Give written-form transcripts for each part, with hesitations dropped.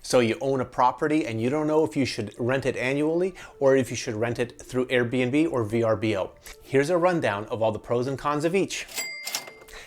So you own a property and you don't know if you should rent it annually or if you should rent it through Airbnb or VRBO. Here's a rundown of all the pros and cons of each.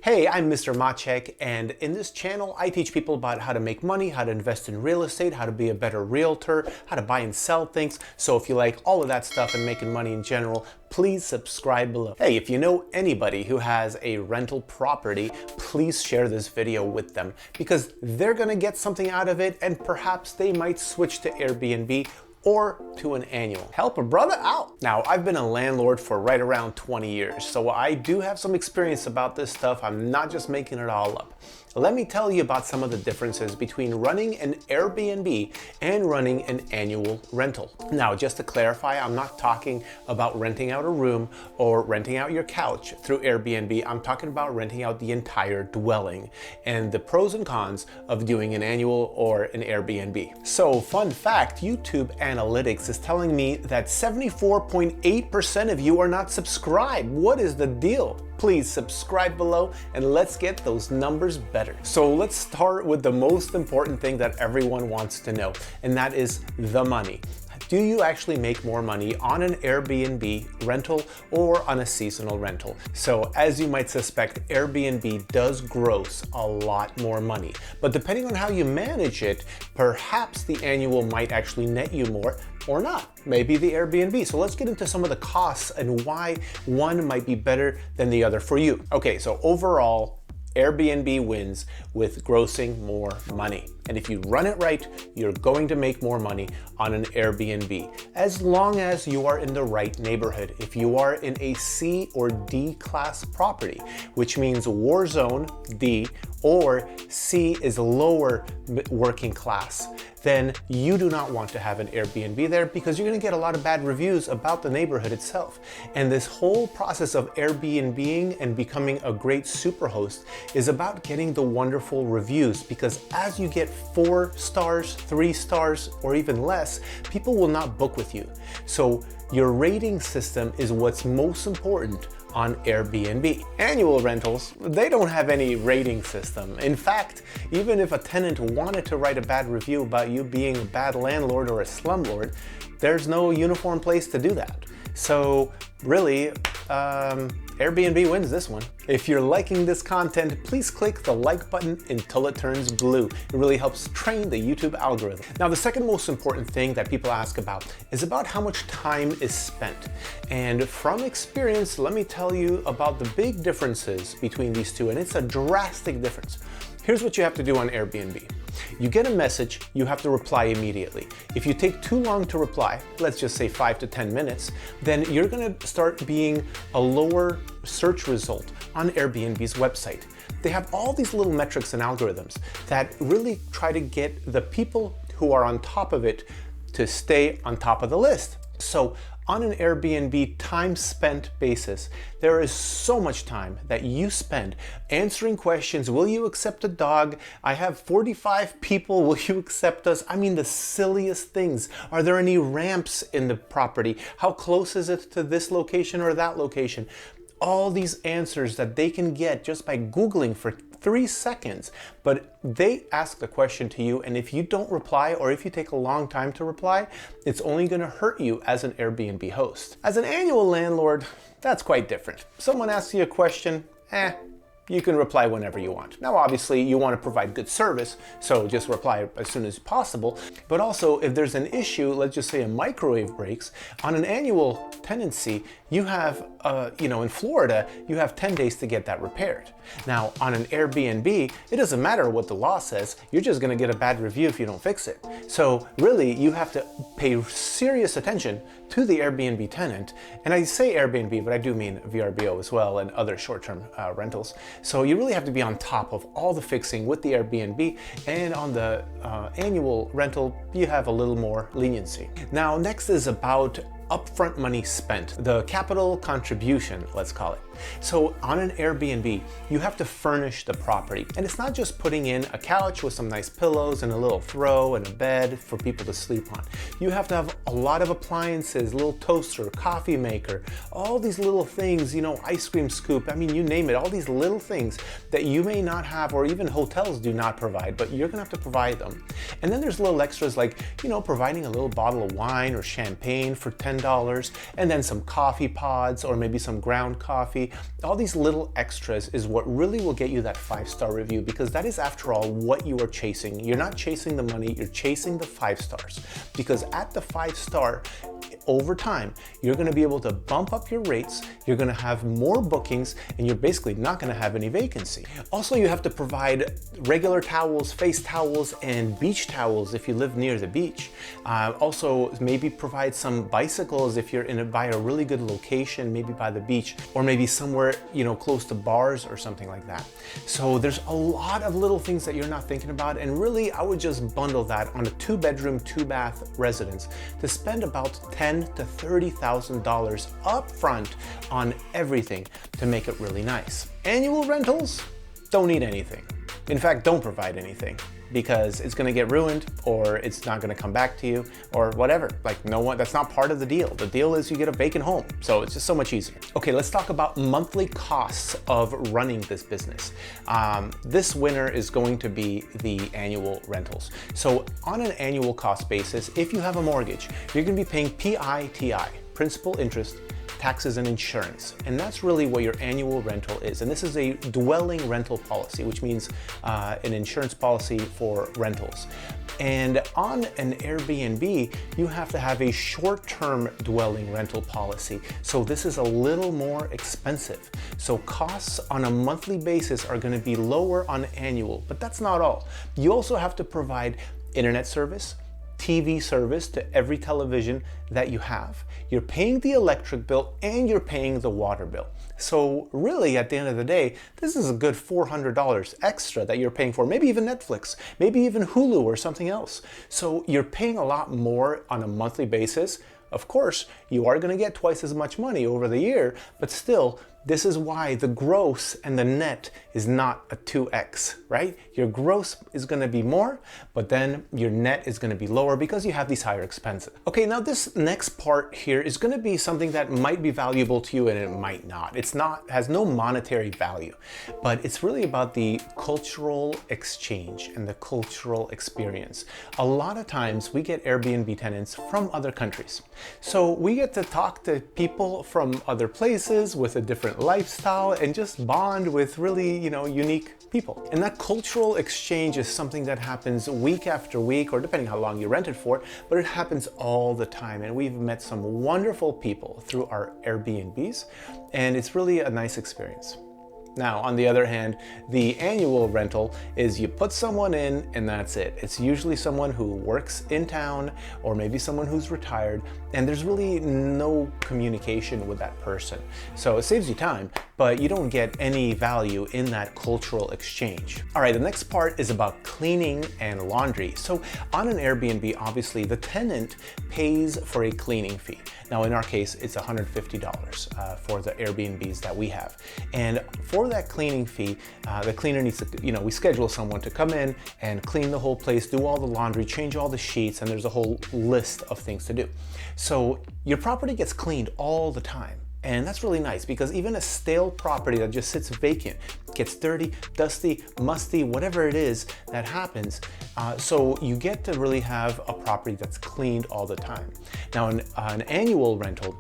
Hey, I'm Mr. Maciek, and in this channel I teach people about how to make money, how to invest in real estate, how to be a better realtor, how to buy and sell things. So if you like all of that stuff and making money in general, please subscribe below. Hey, if you know anybody who has a rental property, please share this video with them because they're gonna get something out of it and perhaps they might switch to Airbnb or to an annual. Help a brother out. Now, I've been a landlord for right around 20 years, so I do have some experience about this stuff. I'm not just making it all up. Let me tell you about some of the differences between running an Airbnb and running an annual rental. Now, just to clarify, I'm not talking about renting out a room or renting out your couch through Airbnb. I'm talking about renting out the entire dwelling and the pros and cons of doing an annual or an Airbnb. So, fun fact, YouTube Analytics is telling me that 74.8% of you are not subscribed. What is the deal? Please subscribe below and let's get those numbers better. So let's start with the most important thing that everyone wants to know, and that is the money. Do you actually make more money on an Airbnb rental or on a seasonal rental? So as you might suspect, Airbnb does gross a lot more money, but depending on how you manage it, perhaps the annual might actually net you more or not, maybe the Airbnb. So let's get into some of the costs and why one might be better than the other for you. Okay, so overall, Airbnb wins with grossing more money. And if you run it right, you're going to make more money on an Airbnb, as long as you are in the right neighborhood. If you are in a C or D class property, which means war zone D, or C is lower working class, then you do not want to have an Airbnb there because you're gonna get a lot of bad reviews about the neighborhood itself. And this whole process of Airbnb-ing and becoming a great superhost is about getting the wonderful reviews, because as you get 4 stars, 3 stars, or even less, people will not book with you. So your rating system is what's most important on Airbnb. Annual rentals, they don't have any rating system. In fact, even if a tenant wanted to write a bad review about you being a bad landlord or a slumlord, there's no uniform place to do that. So really, Airbnb wins this one. If you're liking this content, please click the like button until it turns blue. It really helps train the YouTube algorithm. Now, the second most important thing that people ask about is about how much time is spent. And from experience, let me tell you about the big differences between these two, and it's a drastic difference. Here's what you have to do on Airbnb. You get a message, you have to reply immediately. If you take too long to reply, let's just say 5 to 10 minutes, then you're gonna start being a lower search result on Airbnb's website. They have all these little metrics and algorithms that really try to get the people who are on top of it to stay on top of the list. So on an Airbnb time spent basis, there is so much time that you spend answering questions. Will you accept a dog? I have 45 people. Will you accept us? I mean, the silliest things. Are there any ramps in the property? How close is it to this location or that location? All these answers that they can get just by Googling for 3 seconds, but they ask the question to you, and if you don't reply or if you take a long time to reply, it's only gonna hurt you as an Airbnb host. As an annual landlord, that's quite different. Someone asks you a question, you can reply whenever you want. Now, obviously, you want to provide good service, so just reply as soon as possible. But also, if there's an issue, let's just say a microwave breaks, on an annual tenancy, you have, in Florida, you have 10 days to get that repaired. Now, on an Airbnb, it doesn't matter what the law says, you're just gonna get a bad review if you don't fix it. So really, you have to pay serious attention to the Airbnb tenant. And I say Airbnb, but I do mean VRBO as well and other short-term rentals. So you really have to be on top of all the fixing with the Airbnb, and on the annual rental, you have a little more leniency. Now, next is about upfront money spent, the capital contribution, let's call it. So on an Airbnb, you have to furnish the property. And it's not just putting in a couch with some nice pillows and a little throw and a bed for people to sleep on. You have to have a lot of appliances, little toaster, coffee maker, all these little things, ice cream scoop, I mean, you name it, all these little things that you may not have, or even hotels do not provide, but you're gonna have to provide them. And then there's little extras like, providing a little bottle of wine or champagne for $10, and then some coffee pods or maybe some ground coffee. All these little extras is what really will get you that 5-star review, because that is, after all, what you are chasing. You're not chasing the money, you're chasing the 5 stars. Because at the 5-star, over time, you're gonna be able to bump up your rates, you're gonna have more bookings, and you're basically not gonna have any vacancy. Also, you have to provide regular towels, face towels, and beach towels if you live near the beach. Also, maybe provide some bicycles if you're by a really good location, maybe by the beach, or maybe somewhere, close to bars or something like that. So there's a lot of little things that you're not thinking about, and really, I would just bundle that on a 2-bedroom, 2-bath residence to spend about $10,000 to $30,000 up front on everything to make it really nice. Annual rentals don't need anything. In fact, don't provide anything, because it's gonna get ruined, or it's not gonna come back to you, or whatever. Like, that's not part of the deal. The deal is you get a vacant home, so it's just so much easier. Okay, let's talk about monthly costs of running this business. This winter is going to be the annual rentals. So on an annual cost basis, if you have a mortgage, you're gonna be paying PITI, principal, interest, taxes, and insurance. And that's really what your annual rental is. And this is a dwelling rental policy, which means an insurance policy for rentals. And on an Airbnb, you have to have a short-term dwelling rental policy. So this is a little more expensive. So costs on a monthly basis are going to be lower on annual, but that's not all. You also have to provide internet service, TV service to every television that you have. You're paying the electric bill and you're paying the water bill. So really, at the end of the day, this is a good $400 extra that you're paying for, maybe even Netflix, maybe even Hulu or something else. So you're paying a lot more on a monthly basis. Of course, you are going to get twice as much money over the year, but still, this is why the gross and the net is not a 2x, right? Your gross is going to be more, but then your net is going to be lower because you have these higher expenses. Okay, now this next part here is going to be something that might be valuable to you and it might not. Has no monetary value, but it's really about the cultural exchange and the cultural experience. A lot of times we get Airbnb tenants from other countries. So we get to talk to people from other places with a different lifestyle and just bond with really, unique people. And that cultural exchange is something that happens week after week, or depending how long you rent it for, but it happens all the time. And we've met some wonderful people through our Airbnbs, and it's really a nice experience. Now, on the other hand, the annual rental is you put someone in and that's it. It's usually someone who works in town or maybe someone who's retired, and there's really no communication with that person. So it saves you time, but you don't get any value in that cultural exchange. All right, the next part is about cleaning and laundry. So on an Airbnb, obviously the tenant pays for a cleaning fee. Now in our case, it's $150 for the Airbnbs that we have. And for that cleaning fee, the cleaner needs to, we schedule someone to come in and clean the whole place, do all the laundry, change all the sheets, and there's a whole list of things to do. So your property gets cleaned all the time. And that's really nice, because even a stale property that just sits vacant gets dirty, dusty, musty, whatever it is that happens. So you get to really have a property that's cleaned all the time. Now, an annual rental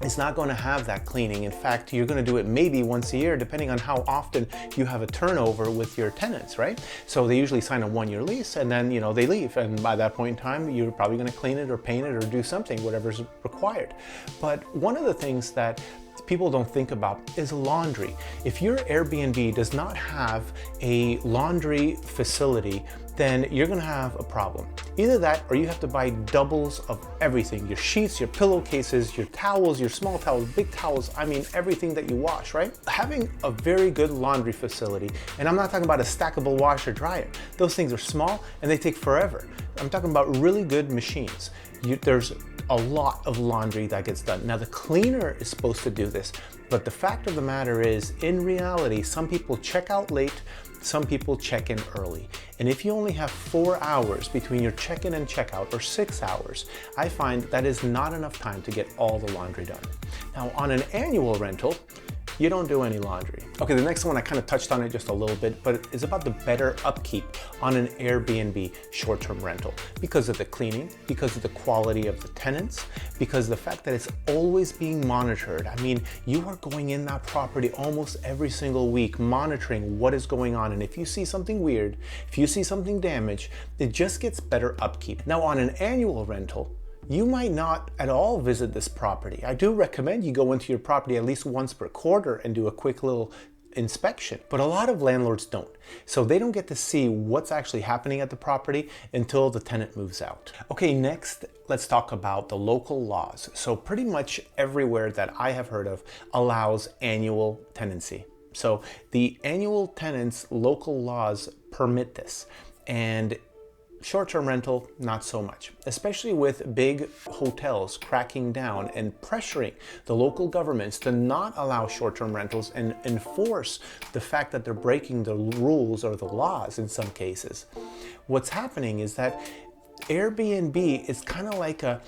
is not going to have that cleaning. In fact, you're going to do it maybe once a year, depending on how often you have a turnover with your tenants, right? So they usually sign a 1-year lease and then, they leave. And by that point in time, you're probably going to clean it or paint it or do something, whatever's required. But one of the things that people don't think about is laundry. If your Airbnb does not have a laundry facility, then you're gonna have a problem. Either that, or you have to buy doubles of everything. Your sheets, your pillowcases, your towels, your small towels, big towels, everything that you wash, right? Having a very good laundry facility, and I'm not talking about a stackable washer dryer. Those things are small and they take forever. I'm talking about really good machines. There's a lot of laundry that gets done. Now the cleaner is supposed to do this, but the fact of the matter is, in reality, some people check out late, some people check in early. And if you only have 4 hours between your check-in and check-out, or 6 hours, I find that is not enough time to get all the laundry done. Now on an annual rental, you don't do any laundry. Okay, the next one, I kind of touched on it just a little bit, but it's about the better upkeep on an Airbnb short-term rental because of the cleaning, because of the quality of the tenants, because of the fact that it's always being monitored. I mean, you are going in that property almost every single week, monitoring what is going on. And if you see something weird, if you see something damaged, it just gets better upkeep. Now on an annual rental, you might not at all visit this property. I do recommend you go into your property at least once per quarter and do a quick little inspection, but a lot of landlords don't. So they don't get to see what's actually happening at the property until the tenant moves out. Okay, next, let's talk about the local laws. So pretty much everywhere that I have heard of allows annual tenancy. So the annual tenants, local laws permit this. And short-term rental, not so much, especially with big hotels cracking down and pressuring the local governments to not allow short-term rentals and enforce the fact that they're breaking the rules or the laws in some cases. What's happening is that Airbnb is kind of like a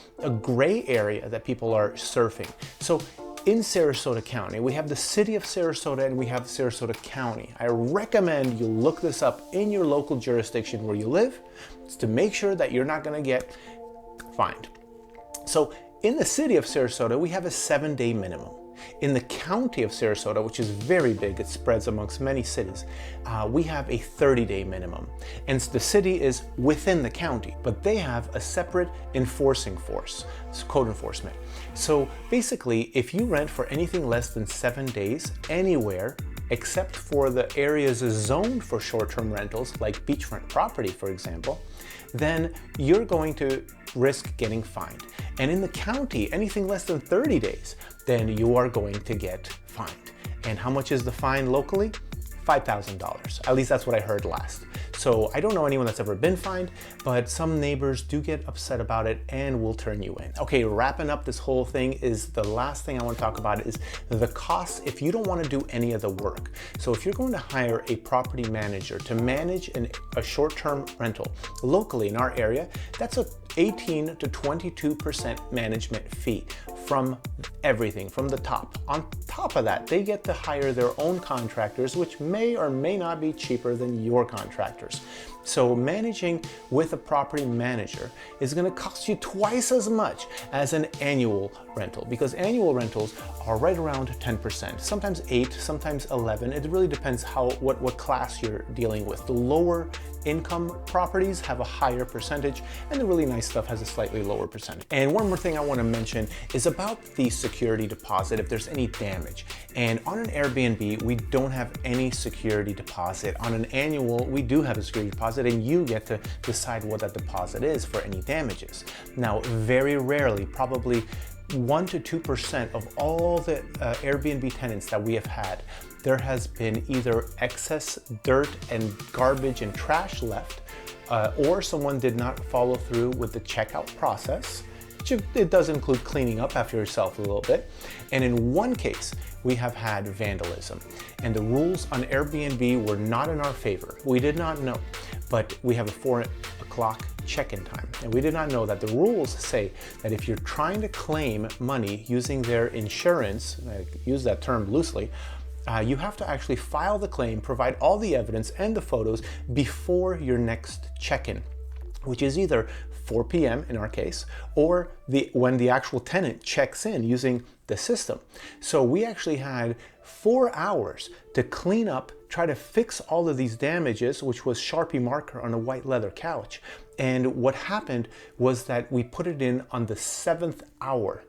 gray area that people are surfing. So in Sarasota County, we have the city of Sarasota and we have Sarasota County. I recommend you look this up in your local jurisdiction where you live to make sure that you're not going to get fined. So in the city of Sarasota, we have a 7-day minimum. In the county of Sarasota, which is very big, it spreads amongst many cities, we have a 30-day minimum. And the city is within the county, but they have a separate enforcing force, it's code enforcement. So basically, if you rent for anything less than 7 days anywhere, except for the areas zoned for short-term rentals, like beachfront property, for example, then you're going to risk getting fined. And in the county, anything less than 30 days, then you are going to get fined. And how much is the fine locally? $5,000. At least that's what I heard last. So I don't know anyone that's ever been fined, but some neighbors do get upset about it and will turn you in. Okay, wrapping up this whole thing is the last thing I want to talk about is the costs if you don't want to do any of the work. So if you're going to hire a property manager to manage a short-term rental locally in our area, that's a 18 to 22% management fee from everything, from the top. On top of that, they get to hire their own contractors, which may or may not be cheaper than your contractors. So managing with a property manager is going to cost you twice as much as an annual rental, because annual rentals are right around 10%, sometimes 8, sometimes 11. It really depends what class you're dealing with. The lower income properties have a higher percentage, and the really nice stuff has a slightly lower percentage. And one more thing I want to mention is about the security deposit if there's any damage. And on an Airbnb, we don't have any security deposit. On an annual, we do have a security deposit, and you get to decide what that deposit is for any damages. Now, very rarely, probably 1 to 2% of all the Airbnb tenants that we have had, there has been either excess dirt and garbage and trash left, or someone did not follow through with the checkout process. It does include cleaning up after yourself a little bit. And in one case, we have had vandalism. And the rules on Airbnb were not in our favor. We did not know, but we have a 4 o'clock check-in time. And we did not know that the rules say that if you're trying to claim money using their insurance, I use that term loosely, you have to actually file the claim, provide all the evidence and the photos before your next check-in, which is either 4 p.m. in our case, or when the actual tenant checks in using the system. So we actually had 4 hours to clean up, try to fix all of these damages, which was Sharpie marker on a white leather couch. And what happened was that we put it in on the 7th hour.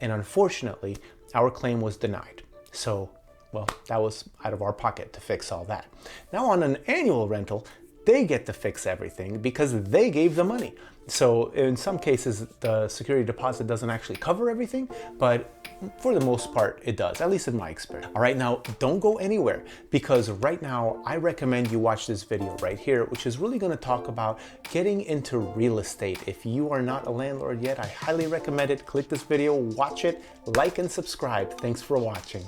And unfortunately, our claim was denied. So, well, that was out of our pocket to fix all that. Now on an annual rental, they get to fix everything because they gave the money. So in some cases, the security deposit doesn't actually cover everything, but for the most part, it does, at least in my experience. All right, now don't go anywhere, because right now I recommend you watch this video right here, which is really going to talk about getting into real estate. If you are not a landlord yet, I highly recommend it. Click this video, watch it, like and subscribe. Thanks for watching.